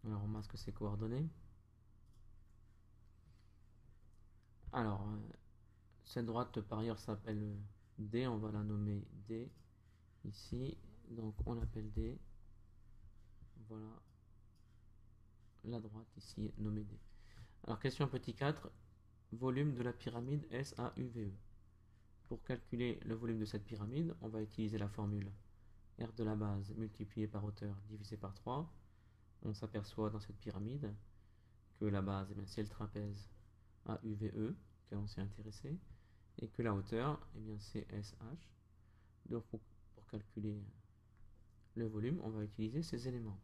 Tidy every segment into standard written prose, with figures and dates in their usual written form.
Alors on masque ses coordonnées. Alors cette droite par ailleurs s'appelle D, on va la nommer D ici, donc on l'appelle D. Voilà la droite ici nommée D. Alors question petit 4, volume de la pyramide SAUVE. Pour calculer le volume de cette pyramide, on va utiliser la formule R de la base multiplié par hauteur divisé par 3. On s'aperçoit dans cette pyramide que la base, c'est le trapèze AUVE, auquel on s'est intéressé, et que la hauteur, c'est SH. Donc pour calculer le volume, on va utiliser ces éléments.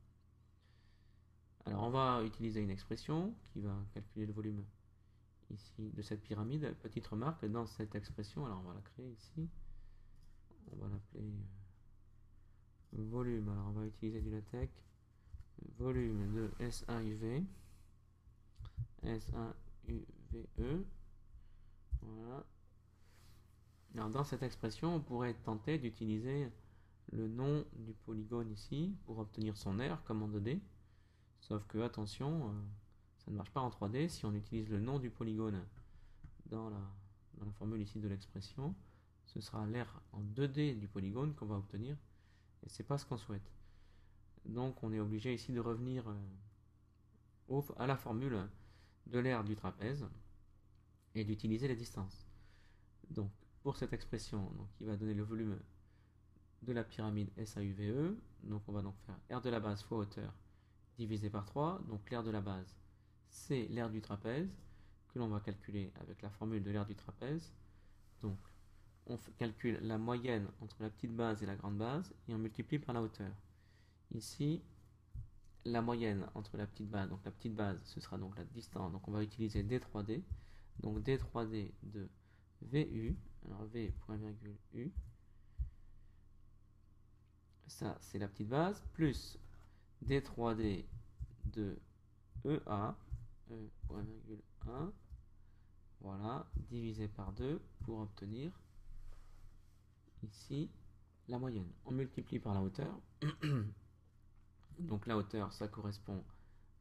Alors on va utiliser une expression qui va calculer le volume ici de cette pyramide. Petite remarque, dans cette expression, alors on va la créer ici, on va l'appeler volume. Alors on va utiliser du LaTeX, volume de SAUV, SAUVE. Voilà. Alors dans cette expression, on pourrait tenter d'utiliser le nom du polygone ici pour obtenir son aire comme en 2D. Sauf que attention, ça ne marche pas en 3D. Si on utilise le nom du polygone dans la formule ici de l'expression, ce sera l'aire en 2D du polygone qu'on va obtenir, et c'est pas ce qu'on souhaite. Donc on est obligé ici de revenir à la formule de l'aire du trapèze et d'utiliser les distances. Donc pour cette expression, qui va donner le volume de la pyramide SAUVE, donc on va donc faire R de la base fois hauteur divisé par 3, donc l'aire de la base c'est l'aire du trapèze que l'on va calculer avec la formule de l'aire du trapèze. Donc on calcule la moyenne entre la petite base et la grande base et on multiplie par la hauteur. Ici, la moyenne entre la petite base, donc la petite base ce sera donc la distance, donc on va utiliser D3D, donc D3D de VU, alors V point virgule U, ça c'est la petite base, plus D3D de EA, E point virgule 1, voilà, divisé par 2 pour obtenir ici la moyenne. On multiplie par la hauteur. Donc la hauteur, ça correspond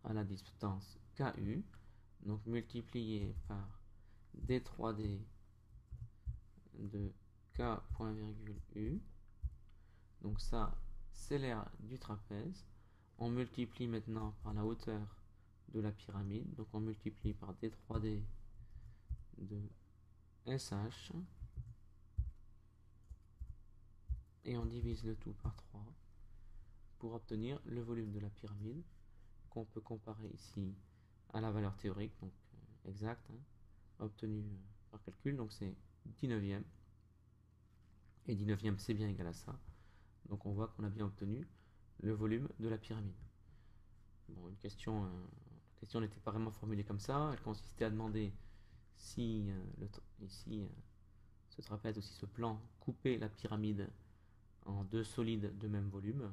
à la distance KU. Donc multiplié par D3D de K.U. Donc ça, c'est l'aire du trapèze. On multiplie maintenant par la hauteur de la pyramide. Donc on multiplie par D3D de SH. Et on divise le tout par 3 pour obtenir le volume de la pyramide qu'on peut comparer ici à la valeur théorique, donc exacte, obtenue par calcul. Donc c'est 19e. Et 19e c'est bien égal à ça. Donc on voit qu'on a bien obtenu le volume de la pyramide. Bon, la question n'était pas vraiment formulée comme ça. Elle consistait à demander si ici ce trapèze, aussi ce plan, coupait la pyramide en deux solides de même volume.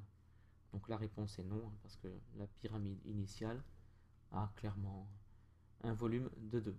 Donc la réponse est non, parce que la pyramide initiale a clairement un volume de 2.